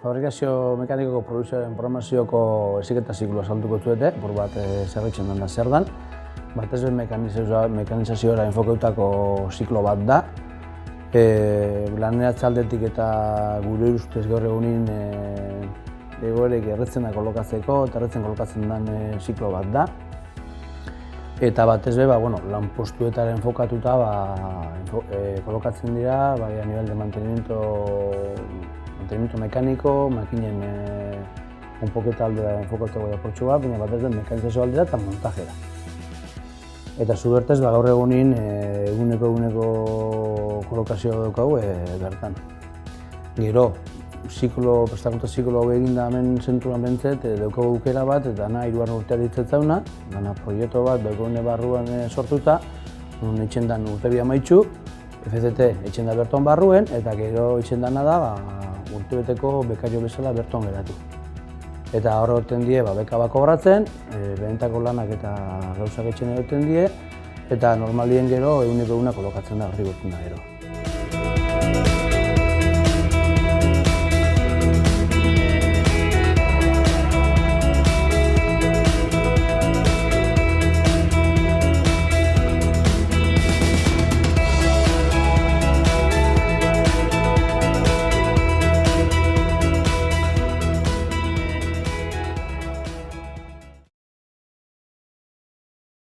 Fabrikazio mekanikoko produkzioaren programazioko heziketa zikloa salduko zuete, por bat zerritzen den da zer dan. Batez be mekanizazioa enfokautako ziklo bat da. Laneratze aldetik eta gure ustez gaur egunin egoerek erretzena kolokatzeko eta erretzen kolokatzen den ziklo bat da. Eta batez be, lanpostuetara enfokatuta kolokatzen dira a nivel de mantenimiento mekaniko, makinen konpoketa aldera enfokatuko da portxua, baina batez be mekanizazio aldera eta montajera. Eta zubertez, gaur egunin eguneko kolokazio daukagu bertan. Gero, prestakuntza ziklo hau eginda hemen zenturan bentzet, daukagu aukera bat, eta dana 3 urtea ditzetzauna, dana proiektu bat daukagune barruan sortuta, non etxen dan urtebi amaitxu, FCT etxen da berton barruen, eta gero etxen dana da urtebeteko bekario bezala berton geratu. Eta hor egoten die beka bat kobratzen, benetako lanak eta gauzak etxen egoten die, eta normalien gero eguneko eguna kolokatzen da, horri gotzen da gero.